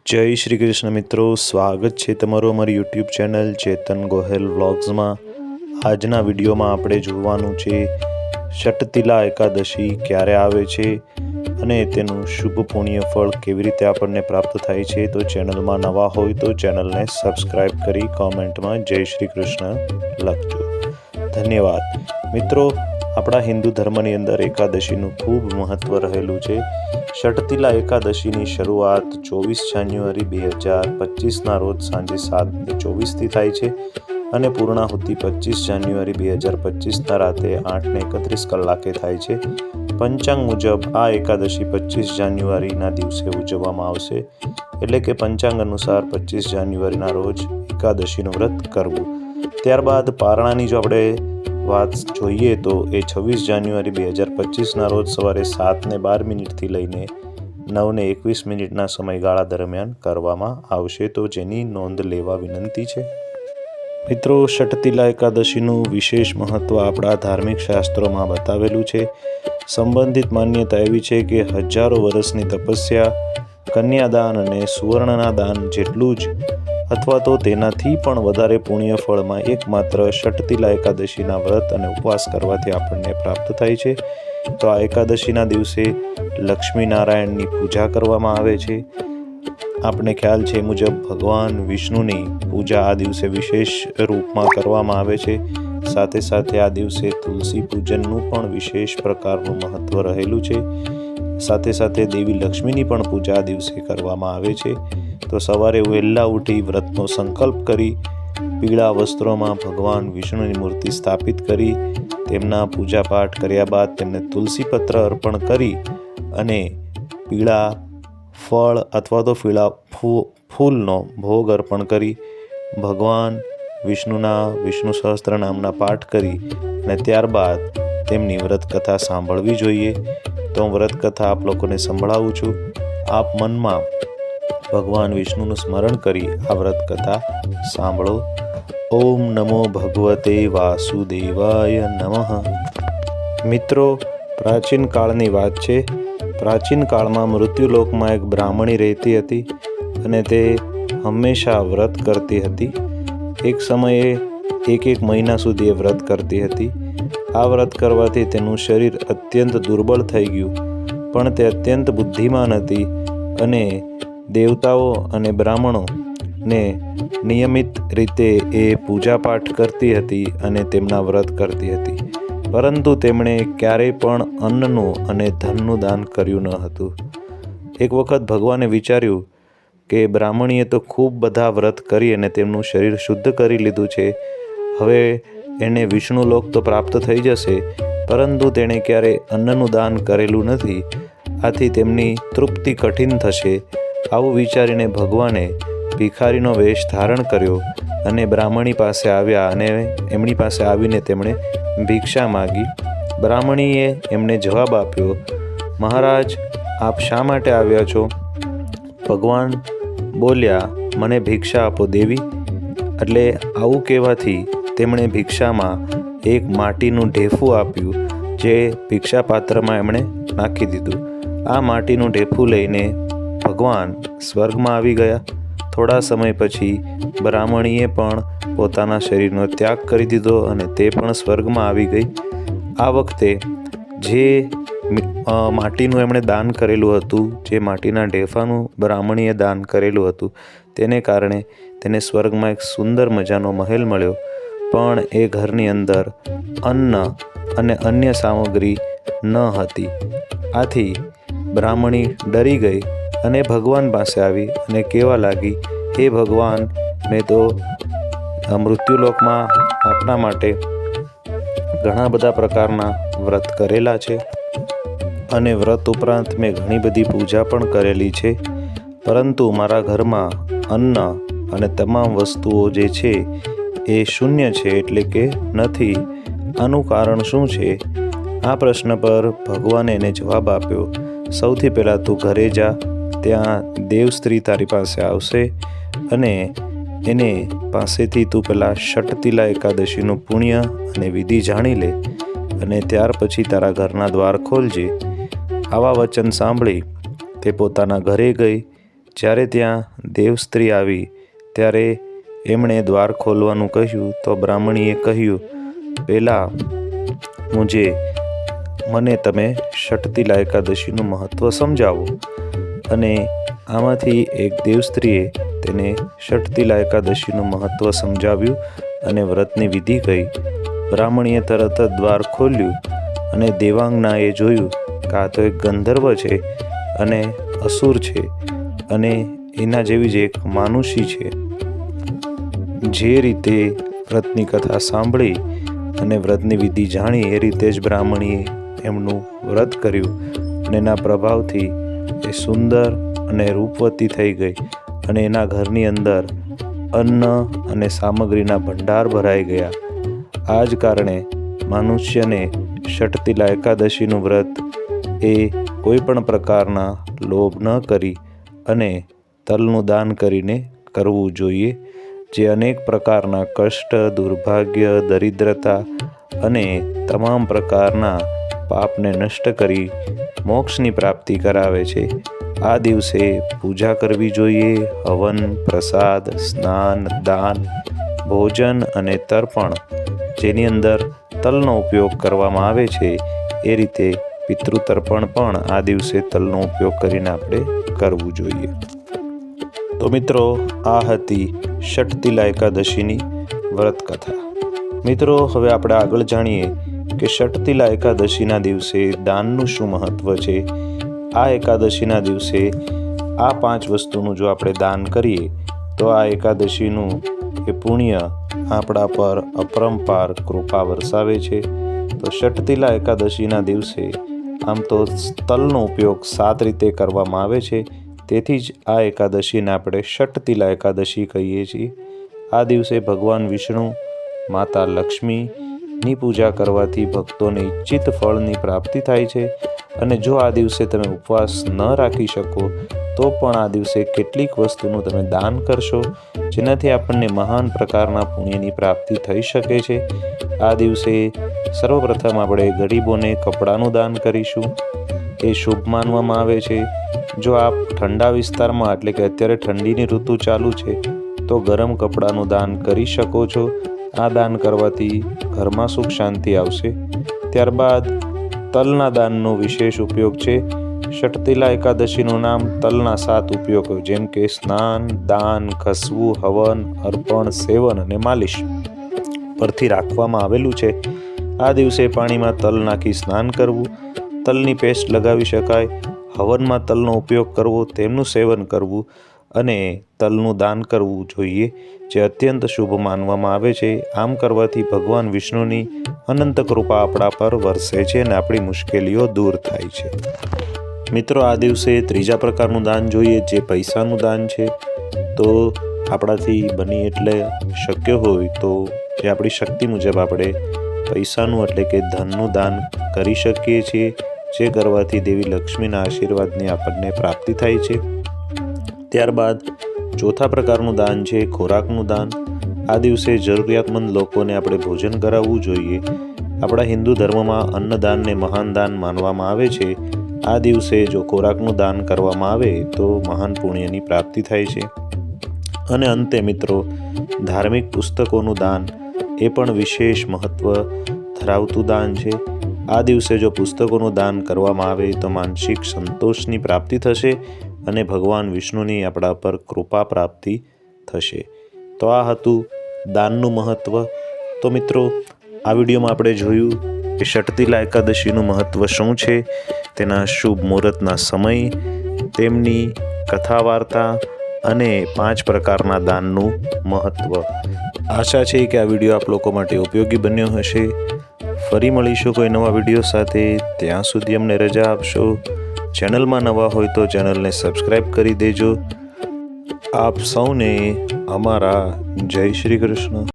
જય શ્રી કૃષ્ણ મિત્રો, સ્વાગત છે તમારું અમારી યુટ્યુબ ચેનલ ચેતન ગોહેલ વ્લોગ્સમાં। આજના વિડીયોમાં આપણે જોવાનું છે ષટતિલા એકાદશી ક્યારે આવે છે અને તેનું શુભ પુણ્ય ફળ કેવી રીતે આપણને પ્રાપ્ત થાય છે। તો ચેનલમાં નવા હોય તો ચેનલને સબસ્ક્રાઈબ કરી કોમેન્ટમાં જય શ્રી કૃષ્ણ લખજો। ધન્યવાદ મિત્રો। આપણા હિન્દુ ધર્મની અંદર એકાદશીનું ખૂબ મહત્ત્વ રહેલું છે। ષટતિલા એકાદશીની શરૂઆત 24 જાન્યુઆરી 2025ના રોજ સાંજે 7:24થી થાય છે અને પૂર્ણાહુતિ 25 જાન્યુઆરી 2025ના રાતે 8:31 કલાકે થાય છે। પંચાંગ મુજબ આ એકાદશી 25 જાન્યુઆરીના દિવસે ઉજવવામાં આવશે, એટલે કે પંચાંગ અનુસાર 25 જાન્યુઆરીના રોજ એકાદશીનું વ્રત કરવું। ત્યારબાદ પારણાની જો આપણે વાત જોઈએ તો એ 26 જાન્યુઆરી 2025ના રોજ સવારે 7:12 લઈને 9:21 સમયગાળા દરમિયાન કરવામાં આવશે, તો જેની નોંધ લેવા વિનંતી છે। મિત્રો, ષટતિલા એકાદશીનું વિશેષ મહત્ત્વ આપણા ધાર્મિક શાસ્ત્રોમાં બતાવેલું છે। સંબંધિત માન્યતા એવી છે કે હજારો વર્ષની તપસ્યા, કન્યાદાન અને સુવર્ણના દાન જેટલું જ અથવા તો તેનાથી પણ વધારે પુણ્ય ફળમાં એકમાત્ર ષટતિલા એકાદશીના વ્રત અને ઉપવાસ કરવાથી આપણને પ્રાપ્ત થાય છે। તો આ એકાદશીના દિવસે લક્ષ્મીનારાયણની પૂજા કરવામાં આવે છે। આપણે ખ્યાલ છે એ મુજબ ભગવાન વિષ્ણુની પૂજા આ દિવસે વિશેષ રૂપમાં કરવામાં આવે છે। સાથે સાથે આ દિવસે તુલસી પૂજનનું પણ વિશેષ પ્રકારનું મહત્ત્વ રહેલું છે। સાથે સાથે દેવી લક્ષ્મીની પણ પૂજા આ દિવસે કરવામાં આવે છે। તો સવારે વહેલા ઉઠી વ્રતનો સંકલ્પ કરી પીળા વસ્ત્રોમાં ભગવાન વિષ્ણુની મૂર્તિ સ્થાપિત કરી તેમના પૂજાપાઠ કર્યા બાદ તેમને તુલસી પત્ર અર્પણ કરી અને પીળા ફળ અથવા તો પીળા ફૂલનો ભોગ અર્પણ કરી ભગવાન વિષ્ણુના વિષ્ણુ સહસ્ત્ર નામના પાઠ કરી અને ત્યારબાદ તેમની વ્રતકથા સાંભળવી જોઈએ। તો હું વ્રતકથા આપ લોકોને સંભળાવું છું। આપ મનમાં ભગવાન વિષ્ણુનું સ્મરણ કરી આ વ્રતકથા સાંભળો। ઓમ નમો ભગવતે વાસુદેવાય નમઃ। મિત્રો, પ્રાચીન કાળની વાત છે। પ્રાચીન કાળમાં મૃત્યુલોકમાં એક બ્રાહ્મણી રહેતી હતી અને તે હંમેશા વ્રત કરતી હતી। એક સમયે એક મહિના સુધી એ વ્રત કરતી હતી। આ વ્રત કરવાથી તેનું શરીર અત્યંત દુર્બળ થઈ ગયું, પણ તે અત્યંત બુદ્ધિમાન હતી અને દેવતાઓ અને બ્રાહ્મણોને નિયમિત રીતે એ પૂજાપાઠ કરતી હતી અને તેમના વ્રત કરતી હતી, પરંતુ તેમણે ક્યારેય પણ અન્નનું અને ધનનું દાન કર્યું ન હતું। એક વખત ભગવાને વિચાર્યું કે બ્રાહ્મણીએ તો ખૂબ બધા વ્રત કરી અને તેમનું શરીર શુદ્ધ કરી લીધું છે, હવે એને વિષ્ણુલોક તો પ્રાપ્ત થઈ જશે, પરંતુ તેણે ક્યારેય અન્નનું દાન કરેલું નથી, આથી તેમની તૃપ્તિ કઠિન થશે। આવું વિચારીને ભગવાને ભિખારીનો વેશ ધારણ કર્યો અને બ્રાહ્મણી પાસે આવ્યા અને એમની પાસે આવીને તેમણે ભિક્ષા માગી। બ્રાહ્મણીએ એમને જવાબ આપ્યો, મહારાજ, આપ શા માટે આવ્યા છો? ભગવાન બોલ્યા, મને ભિક્ષા આપો દેવી। એટલે આવું કહેવાથી તેમણે ભિક્ષામાં એક માટીનું ઢેફું આપ્યું, જે ભિક્ષા પાત્રમાં એમણે નાખી દીધું। આ માટીનું ઢેફું લઈને ભગવાન સ્વર્ગમાં આવી ગયા। થોડા સમય પછી બ્રાહ્મણીએ પણ પોતાના શરીરનો ત્યાગ કરી દીધો અને તે પણ સ્વર્ગમાં આવી ગઈ। આ વખતે જે માટીનું એમણે દાન કરેલું હતું, જે માટીના ઢેફાનું બ્રાહ્મણીએ દાન કરેલું હતું, તેને કારણે તેને સ્વર્ગમાં એક સુંદર મજાનો મહેલ મળ્યો, પણ એ ઘરની અંદર અન્ન અને અન્ય સામગ્રી ન હતી। આથી બ્રાહ્મણી ડરી ગઈ અને ભગવાન પાસે આવી અને કહેવા લાગી, હે ભગવાન, મેં તો મૃત્યુલોકમાં આપના માટે ઘણા બધા પ્રકારના વ્રત કરેલા છે અને વ્રત ઉપરાંત મેં ઘણી બધી પૂજા પણ કરેલી છે, પરંતુ મારા ઘરમાં અન્ન અને તમામ વસ્તુઓ જે છે એ શૂન્ય છે, એટલે કે નથી। આનું કારણ શું છે? આ પ્રશ્ન પર ભગવાને એને જવાબ આપ્યો, સૌથી પહેલાં તું ઘરે જા, ત્યાં દેવ સ્ત્રી તારી પાસે આવશે અને એને પાસેથી તું પહેલાં ષટતિલા એકાદશીનું પુણ્ય અને વિધિ જાણી લે અને ત્યાર પછી તારા ઘરના દ્વાર ખોલજે। આવા વચન સાંભળી તે પોતાના ઘરે ગઈ જ્યારે ત્યાં દેવસ્ત્રી આવી ત્યારે એમણે દ્વાર ખોલવાનું કહ્યું તો બ્રાહ્મણીએ કહ્યું, પહેલાં મને તમે ષટતિલા એકાદશીનું મહત્ત્વ સમજાવો. અને આમાંથી એક દેવસ્ત્રીએ તેને ષટતિલા એકાદશીનું મહત્ત્વ સમજાવ્યું અને વ્રતની વિધિ કહી. બ્રાહ્મણીએ તરત જ દ્વાર ખોલ્યું અને દેવાંગનાએ જોયું કે આ તો એક ગંધર્વ છે અને અસુર છે અને એના જેવી જ એક માનુષી છે. જે રીતે વ્રતની કથા સાંભળી અને વ્રતની વિધિ જાણી એ રીતે જ બ્રાહ્મણીએ એમનું વ્રત કર્યું અને એના પ્રભાવથી એ સુંદર અને રૂપવતી થઈ ગઈ અને એના ઘરની અંદર અન્ન અને સામગ્રીના ભંડાર ભરાઈ ગયા. આ જ કારણે મનુષ્યને ષટતિલા એકાદશીનું વ્રત એ કોઈ પણ પ્રકારના લોભ ન કરી અને તલનું દાન કરીને કરવું જોઈએ, જે અનેક પ્રકારના કષ્ટ, દુર્ભાગ્ય, દરિદ્રતા અને તમામ પ્રકારના પાપને નષ્ટ કરી મોક્ષની પ્રાપ્તિ કરાવે છે. આ દિવસે પૂજા કરવી જોઈએ. હવન, પ્રસાદ, સ્નાન, દાન, ભોજન અને તર્પણ, જેની અંદર તલનો ઉપયોગ કરવામાં આવે છે, એ રીતે પિતૃતર્પણ પણ આ દિવસે તલનો ઉપયોગ કરીને આપણે કરવું જોઈએ. તો મિત્રો, આ હતી ષટતિલા એકાદશીની વ્રત કથા. મિત્રો, હવે આપણે આગળ જાણીએ કે ષટતિલા એકાદશીના દિવસે દાનનું શું મહત્ત્વ છે. આ એકાદશીના દિવસે આ 5 વસ્તુનું જો આપણે દાન કરીએ તો આ એકાદશીનું એ પુણ્ય આપણા પર અપરંપાર કૃપા વરસાવે છે. તો ષટતિલા એકાદશીના દિવસે આમ તો તલનો ઉપયોગ 7 રીતે કરવામાં આવે છે, તેથી જ આ એકાદશીને આપણે ષટતિલા એકાદશી કહીએ છીએ. આ દિવસે ભગવાન વિષ્ણુ, માતા લક્ષ્મીની પૂજા કરવાથી ભક્તોને ઈચ્છિત ફળની પ્રાપ્તિ થાય છે. અને જો આ દિવસે તમે ઉપવાસ ન રાખી શકો તો પણ આ દિવસે કેટલીક વસ્તુનું તમે દાન કરશો, જેનાથી આપણને મહાન પ્રકારના પુણ્યની પ્રાપ્તિ થઈ શકે છે. આ દિવસે સર્વપ્રથમ આપણે ગરીબોને કપડાનું દાન કરીશું, એ શુભ માનવામાં આવે છે. જો આપ ઠંડા વિસ્તારમાં, એટલે કે અત્યારે ઠંડીની ઋતુ ચાલુ છે, તો ગરમ કપડાનું દાન કરી શકો છો. આ દાન કરવાથી ઘરમાં સુખ શાંતિ આવશે. ત્યારબાદ તલના દાનનો વિશેષ ઉપયોગ છે. ષટતિલા એકાદશીનું નામ તલના 7 ઉપયોગો, જેમ કે સ્નાન, દાન, ઘસવું, હવન, અર્પણ, સેવન અને માલિશ પરથી રાખવામાં આવેલું છે. આ દિવસે પાણીમાં તલ નાખી સ્નાન કરવું, તલની પેસ્ટ લગાવી શકાય, હવનમાં તલનો ઉપયોગ કરવો, તેમનું સેવન કરવું અને તલનું દાન કરવું જોઈએ, જે અત્યંત શુભ માનવામાં આવે છે. આમ કરવાથી ભગવાન વિષ્ણુની અનંત કૃપા આપણા પર વરસે છે અને આપણી મુશ્કેલીઓ દૂર થાય છે. મિત્રો, આ દિવસે ત્રીજા પ્રકારનું દાન જોઈએ, જે પૈસાનું દાન છે. તો આપણાથી બની એટલે શક્ય હોય તો જે આપણી શક્તિ મુજબ આપણે પૈસાનું એટલે કે ધનનું દાન કરી શકીએ છીએ, જે કરવાથી દેવી લક્ષ્મીના આશીર્વાદની આપણને પ્રાપ્તિ થાય છે. ત્યારબાદ ચોથા પ્રકારનું દાન છે ખોરાકનું દાન. આ દિવસે જરૂરિયાતમંદ લોકોને આપણે ભોજન કરાવવું જોઈએ. આપણા હિન્દુ ધર્મમાં અન્નદાનને મહાન દાન માનવામાં આવે છે. આ દિવસે જો ખોરાકનું દાન કરવામાં આવે તો મહાન પુણ્યની પ્રાપ્તિ થાય છે. અને અંતે મિત્રો, ધાર્મિક પુસ્તકોનું દાન એ પણ વિશેષ મહત્ત્વ ધરાવતું દાન છે. આ દિવસે જો પુસ્તકોનું દાન કરવામાં આવે તો માનસિક સંતોષની પ્રાપ્તિ થશે અને ભગવાન વિષ્ણુની આપણા પર કૃપા પ્રાપ્તિ થશે. તો આ હતું દાનનું મહત્ત્વ. તો મિત્રો, આ વિડીયોમાં આપણે જોયું કે ષટતિલા એકાદશીનું મહત્ત્વ શું છે, તેના શુભ મુહૂર્તના સમય, તેમની કથા વાર્તા અને 5 પ્રકારના દાનનું મહત્ત્વ. આશા છે કે આ વિડીયો આપ લોકો માટે ઉપયોગી બન્યો હશે. ફરી મળીશું કોઈ નવા વિડીયો સાથે. ત્યાં સુધી અમને રજા આપશો. ચેનલમાં નવા હોય તો ચેનલને સબસ્ક્રાઈબ કરી દેજો. આપ સૌને અમારા જય શ્રી કૃષ્ણ.